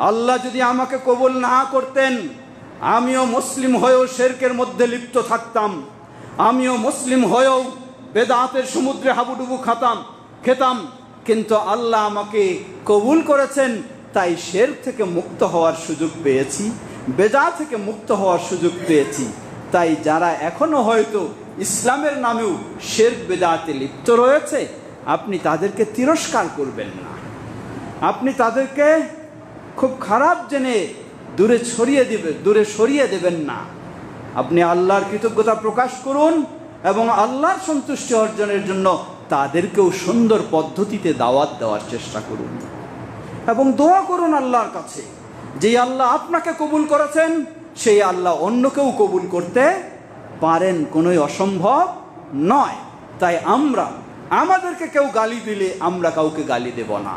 আল্লাহ যদি আমাকে কবুল না করতেন, আমিও মুসলিম হয়েও শিরকের মধ্যে লিপ্ত থাকতাম, আমিও মুসলিম হয়েও বেদাতের সমুদ্রে হাবুডুবু খেতাম। কিন্তু আল্লাহ আমাকে কবুল করেছেন, তাই শিরক থেকে মুক্ত হওয়ার সুযোগ পেয়েছি, বেদাত থেকে মুক্ত হওয়ার সুযোগ পেয়েছি। তাই যারা এখনো হয়তো ইসলামের নামেও শিরক বেদাতে লিপ্ত রয়েছে, আপনি তাদেরকে তিরস্কার করবেন না, আপনি তাদেরকে খুব খারাপ জেনে দূরে সরিয়ে দেবেন না। আপনি আল্লাহর কৃতজ্ঞতা প্রকাশ করুন এবং আল্লাহর সন্তুষ্টি অর্জনের জন্য তাদেরকেও সুন্দর পদ্ধতিতে দাওয়াত দেওয়ার চেষ্টা করুন এবং দোয়া করুন আল্লাহর কাছে, যে আল্লাহ আপনাকে কবুল করেছেন সেই আল্লাহ অন্যকেও কবুল করতে পারেন, কোনোই অসম্ভব নয়। তাই আমাদেরকে কেউ গালি দিলে আমরা কাউকে গালি দেব না,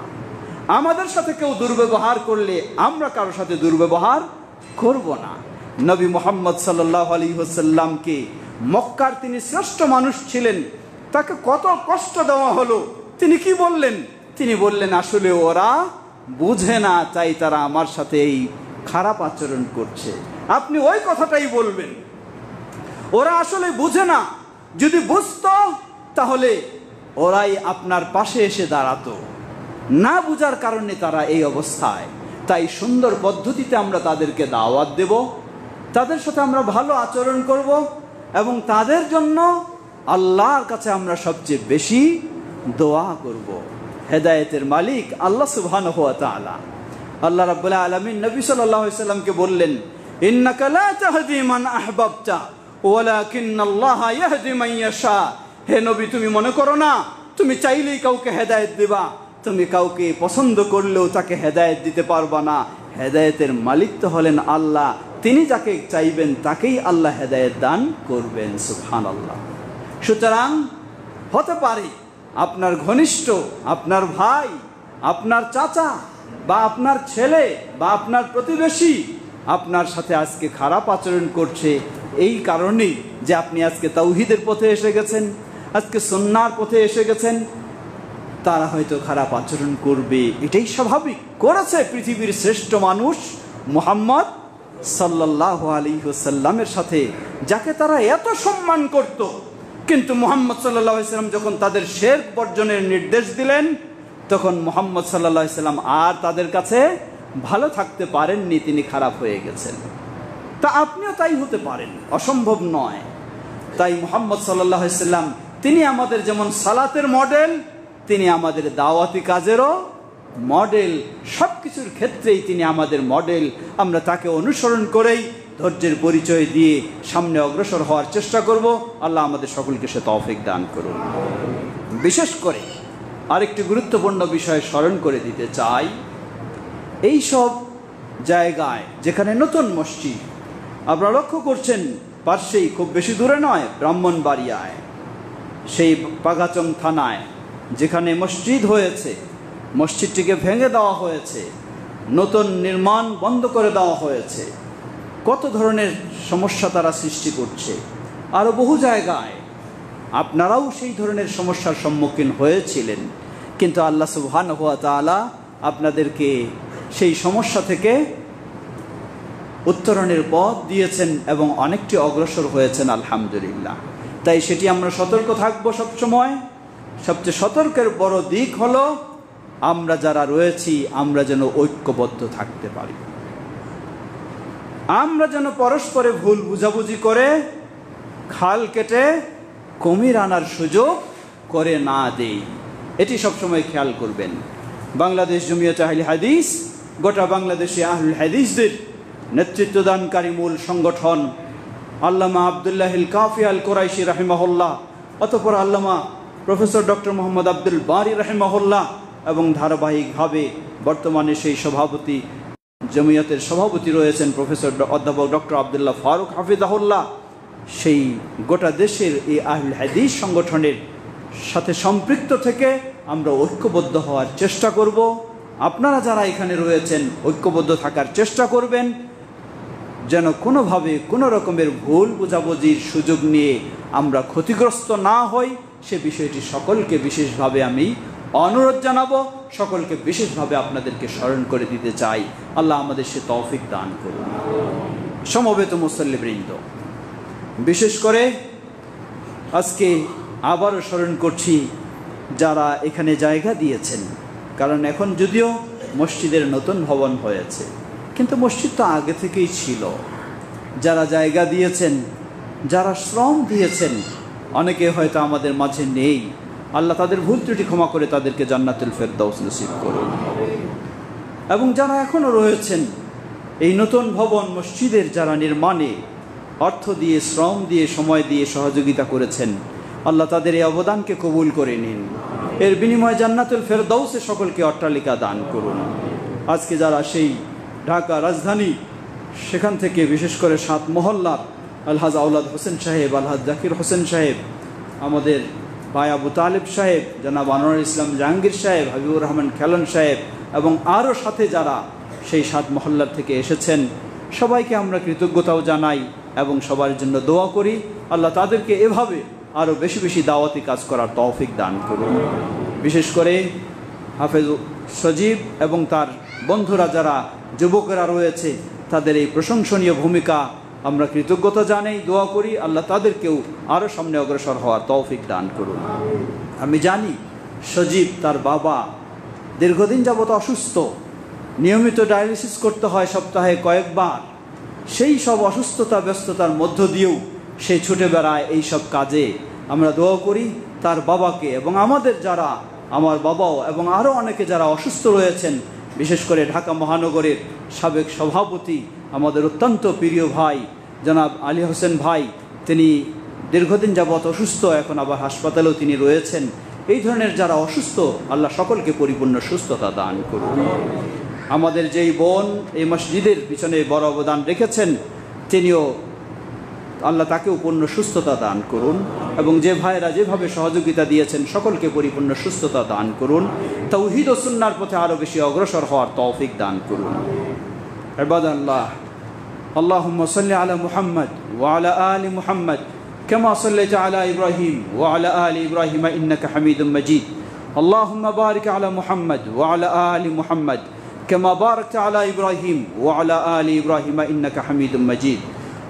আমাদের সাথে কেউ দুর্ব্যবহার করলে আমরা কারোর সাথে দুর্ব্যবহার করব না। নবী মুহাম্মদ সাল্লাল্লাহু আলাইহি ওয়াসাল্লামকে, মক্কার তিনি শ্রেষ্ঠ মানুষ ছিলেন, তাকে কত কষ্ট দেওয়া হলো, তিনি কি বললেন? তিনি বললেন, আসলে ওরা বুঝে না, তাই তারা আমার সাথে এই খারাপ আচরণ করছে। আপনি ওই কথাটাই বলবেন, ওরা আসলে বুঝে না, যদি বুঝতো তাহলে ওরাই আপনার পাশে এসে দাঁড়াতো, না বুঝার কারণে তারা এই অবস্থায়। তাই সুন্দর পদ্ধতিতে আমরা তাদেরকে দাওয়াত দেব, তাদের সাথে আমরা ভালো আচরণ করব এবং তাদের জন্য আল্লাহর কাছে আমরা সবচেয়ে বেশি দোয়া করব। হেদায়েতের মালিক আল্লাহ সুবহানাহু ওয়া তাআলা। আল্লাহ রাব্বুল আলামিন নবী সাল্লাল্লাহু আলাইহি সাল্লামকে বললেন, ইন্নাকা লা তাহদি মান আহবাবতা ওয়ালাকিন্নাল্লাহা ইয়াহদি মান ইয়াশা। হে নবী, তুমি মনে করো না তুমি চাইলেই কাউকে হেদায়েত দিবা, তুমি কাউকে পছন্দ করলেও তাকে হেদায়েত দিতে পারবা না। হেদায়েতের মালিক তো হলেন আল্লাহ, তিনি যাকে চাইবেন তাকেই আল্লাহ হেদায়েত দান করবেন। সুবহানাল্লাহ। সুতরাং হতে পারে আপনার ঘনিষ্ঠ, আপনার ভাই, আপনার চাচা বা আপনার ছেলে বা আপনার প্রতিবেশী আপনার সাথে আজকে খারাপ আচরণ করছে, এই কারণেই যে আপনি আজকে তাওহীদের পথে এসে গেছেন, আজকে সুন্নাহর পথে এসে গেছেন, তারা হয়তো খারাপ আচরণ করবে, এটাই স্বাভাবিক। করেছে পৃথিবীর শ্রেষ্ঠ মানুষ মুহাম্মদ সাল্লাল্লাহু আলাইহি ওয়াসাল্লামের সাথে, যাকে তারা এত সম্মান করত। কিন্তু মুহাম্মদ সাল্লাল্লাহু আলাইহি ওয়াসাল্লাম যখন তাদের শিরক বর্জনের নির্দেশ দিলেন, তখন মুহাম্মদ সাল্লাল্লাহু আলাইহি ওয়াসাল্লাম আর তাদের কাছে ভালো থাকতে পারেননি, তিনি খারাপ হয়ে গেছেন। তা আপনিও তাই হতে পারেন, অসম্ভব নয়। তাই মুহাম্মদ সাল্লাল্লাহু আলাইহি ওয়াসাল্লাম তিনি আমাদের যেমন সালাতের মডেল, তিনি আমাদের দাওয়াতি কাজেরও মডেল, সব কিছুর ক্ষেত্রেই তিনি আমাদের মডেল। আমরা তাকে অনুসরণ করেই ধৈর্যের পরিচয় দিয়ে সামনে অগ্রসর হওয়ার চেষ্টা করব। আল্লাহ আমাদের সকলকে সে তৌফিক দান করুন। বিশেষ করে আরেকটি গুরুত্বপূর্ণ বিষয় স্মরণ করে দিতে চাই, এই সব জায়গায় যেখানে নতুন মসজিদ, আপনারা লক্ষ্য করছেন পাশেই, খুব বেশি দূরে নয়, ব্রাহ্মণবাড়িয়ায়, সেই পাগাচং থানায় যেখানে মসজিদ হয়েছে, মসজিদটিকে ভেঙে দেওয়া হয়েছে, নতুন নির্মাণ বন্ধ করে দেওয়া হয়েছে, কত ধরনের সমস্যা তারা সৃষ্টি করছে। আরও বহু জায়গায় আপনারাও সেই ধরনের সমস্যার সম্মুখীন হয়েছিলেন, কিন্তু আল্লাহ সুবহানাহু ওয়া তাআলা আপনাদেরকে সেই সমস্যা থেকে উত্তরণের পথ দিয়েছেন এবং অনেকটি অগ্রসর হয়েছেন আলহামদুলিল্লাহ। তাই সেটি আমরা সতর্ক থাকবো সবসময়। সবচেয়ে সতর্কের বড় দিক হলো আমরা যারা রয়েছি আমরা যেন ঐক্যবদ্ধ থাকতে পারি, আমরা যেন পরস্পরে ভুল বুঝাবুঝি করে খাল কেটে কুমির আনার সুযোগ করে না দেই, এটি সবসময় খেয়াল করবেন। বাংলাদেশ জমিয়তে আহলে হাদিস গোটা বাংলাদেশে আহলুল হাদিসদের নেতৃত্বদানকারী মূল সংগঠন আল্লামা আব্দুল্লাহিল কাফি আল কুরাইশি রাহিমাহুল্লাহ, অতঃপর আল্লামা প্রফেসর ডক্টর মোহাম্মদ আব্দুল বারি রাহিমাহুল্লাহ এবং ধারাবাহিকভাবে বর্তমানে সেই সভাপতি, জমিয়তের সভাপতি রয়েছেন প্রফেসর অধ্যাপক ডক্টর আব্দুল্লাহ ফারুক হাফিজাহুল্লাহ। সেই গোটা দেশের এই আহলুল হাদিস সংগঠনের সাথে সম্পৃক্ত থেকে আমরা ঐক্যবদ্ধ হওয়ার চেষ্টা করব। আপনারা যারা এখানে রয়েছেন ঐক্যবদ্ধ থাকার চেষ্টা করবেন, যেন কোনোভাবে কোনো রকমের ভুল বোঝাবুঝির সুযোগ নিয়ে আমরা ক্ষতিগ্রস্ত না হই, সে বিষয়টি সকলকে বিশেষভাবে আমি অনুরোধ জানাবো, সকলকে বিশেষভাবে আপনাদেরকে স্মরণ করে দিতে চাই। আল্লাহ আমাদের সে তৌফিক দান করুন। সমবেত মুসল্লিবৃন্দ, বিশেষ করে আজকে আবারও স্মরণ করছি যারা এখানে জায়গা দিয়েছেন, কারণ এখন যদিও মসজিদের নতুন ভবন হয়েছে, কিন্তু মসজিদ তো আগে থেকেই ছিল। যারা জায়গা দিয়েছেন, যারা শ্রম দিয়েছেন, অনেকে হয়তো আমাদের মাঝে নেই। আল্লাহ তাদের ভুল ত্রুটি ক্ষমা করে তাদেরকে জান্নাতুল ফেরদাউস নসিব করুন। এবং যারা এখনও রয়েছেন এই নতুন ভবন মসজিদের যারা নির্মাণে অর্থ দিয়ে, শ্রম দিয়ে, সময় দিয়ে সহযোগিতা করেছেন, আল্লাহ তাদের এই অবদানকে কবুল করে নিন। এর বিনিময়ে জান্নাতুল ফেরদাউসে সকলকে অট্টালিকা দান করুন। আজকে যারা সেই ঢাকা রাজধানী, সেখান থেকে বিশেষ করে ৭ মহল্লার আলহাজ আওলাদ হোসেন সাহেব, আলহাজ জাকির হোসেন সাহেব, আমাদের ভাই আবু তালেব সাহেব, জনাব আনোয়ার ইসলাম জাহাঙ্গীর সাহেব, হাবিবুর রহমান খেলন সাহেব এবং আরও সাথে যারা সেই ৭ মহল্লার থেকে এসেছেন, সবাইকে আমরা কৃতজ্ঞতাও জানাই এবং সবার জন্য দোয়া করি। আল্লাহ তাদেরকে এভাবে আরও বেশি বেশি দাওয়াতি কাজ করার তৌফিক দান করুন। বিশেষ করে হাফেজ সজীব এবং তার বন্ধুরা যারা যুবকেরা রয়েছে, তাদের এই প্রশংসনীয় ভূমিকা আমরা কৃতজ্ঞতা জানাই, দোয়া করি আল্লাহ তাদেরকেও আরও সামনে অগ্রসর হওয়ার তৌফিক দান করুন। আমি জানি সজীব তার বাবা দীর্ঘদিন যাবৎ অসুস্থ, নিয়মিত ডায়ালিসিস করতে হয় সপ্তাহে কয়েকবার। সেই সব অসুস্থতা ব্যস্ততার মধ্য দিয়েও সে ছুটে বেড়ায় এই সব কাজে। আমরা দোয়া করি তার বাবাকে এবং আমাদের যারা, আমার বাবাও এবং আরও অনেকে যারা অসুস্থ রয়েছেন, বিশেষ করে ঢাকা মহানগরের সাবেক সভাপতি, আমাদের অত্যন্ত প্রিয় ভাই জনাব আলী হোসেন ভাই, তিনি দীর্ঘদিন যাবৎ অসুস্থ, এখন আবার হাসপাতালেও তিনি রয়েছেন। এই ধরনের যারা অসুস্থ, আল্লাহ সকলকে পরিপূর্ণ সুস্থতা দান করুন। আমাদের যেই বোন এই মসজিদের পিছনে বড় অবদান রেখেছেন, তিনিও আল্লাহ তাকেও পূর্ণ সুস্থতা দান করুন এবং যে ভাইয়েরা যেভাবে সহযোগিতা দিয়েছেন সকলকে পরিপূর্ণ সুস্থতা দান করুন। তাওহীদ ও সুন্নাহর পথে আরও বেশি অগ্রসর হওয়ার তৌফিক দান করুন। ইবাদাল্লাহ, আল্লাহুম্মা সাল্লি আলা মুহাম্মদ ওয়া আলা আলি মুহাম্মদ কামা সাল্লাইতা আলা ইব্রাহিম ওয়া আলা আলি ইব্রাহিম ইন্নাকা হামিদুম মাজিদ। আল্লাহুম্মা বারিক আলা মুহাম্মদ ওয়া আলা আলি মুহাম্মদ কামা বারাকতা আলা ইব্রাহিম ওয়া আলা আলি ইব্রাহিম ইন্নাকা হামিদুম মাজিদ।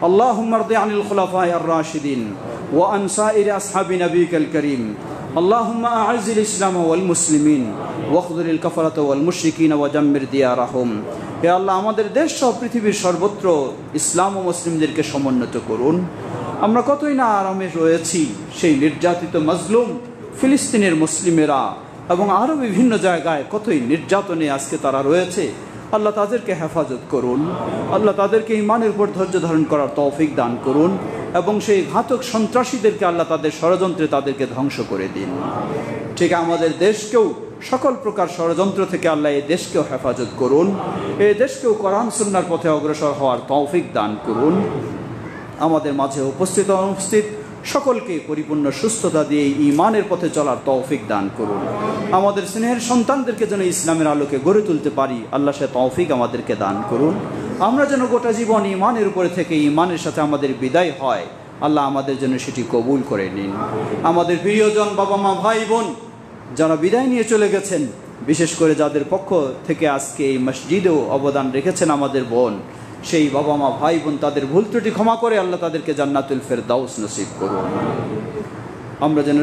اللهم ارض عن الخلفاء الراشدين وعن سائر أصحاب نبيك الكريم. اللهم أعز الإسلام والمسلمين واخذل الكفرة والمشركين ودمر ديارهم. হে আল্লাহ, আমাদের দেশ সহ পৃথিবীর সর্বত্র ইসলাম ও মুসলিমদেরকে সমুন্নত করুন। আমরা কতই না আরামে রয়েছি, সেই নির্যাতিত মাজলুম ফিলিস্তিনের মুসলিমেরা এবং আরও বিভিন্ন জায়গায় কতই নির্যাতনে আজকে তারা রয়েছে। আল্লাহ তাদেরকে হেফাজত করুন, আল্লাহ তাদেরকে ঈমানের উপর ধৈর্য ধারণ করার তৌফিক দান করুন এবং সেই ঘাতক সন্ত্রাসীদেরকে আল্লাহ তাদের ষড়যন্ত্রে তাদেরকে ধ্বংস করে দিন। ঠিক আমাদের দেশকেও সকল প্রকার ষড়যন্ত্র থেকে আল্লাহ এই দেশকেও হেফাজত করুন, এই দেশকেও কোরআন সুন্নাহর পথে অগ্রসর হওয়ার তৌফিক দান করুন। আমাদের মাঝে উপস্থিত অনুপস্থিত সকলকে পরিপূর্ণ সুস্থতা দিয়ে ঈমানের পথে চলার তৌফিক দান করুন। আমাদের স্নেহের সন্তানদেরকে যেন ইসলামের আলোকে গড়ে তুলতে পারি, আল্লাহ সে তৌফিক আমাদেরকে দান করুন। আমরা যেন গোটা জীবন ঈমানের উপরে থেকে ঈমানের সাথে আমাদের বিদায় হয়, আল্লাহ আমাদের জন্য সেটি কবুল করে নিন। আমাদের প্রিয়জন, বাবা মা, ভাই বোন যারা বিদায় নিয়ে চলে গেছেন, বিশেষ করে যাদের পক্ষ থেকে আজকে এই মসজিদেও অবদান রেখেছেন আমাদের বোন, সেই বাবা মা, ভাই বোন, তাদের ভুল ত্রুটি ক্ষমা করে আল্লাহ তাদেরকে জান্নাতুল ফেরদাউস নসিব করুন। আমরা যেন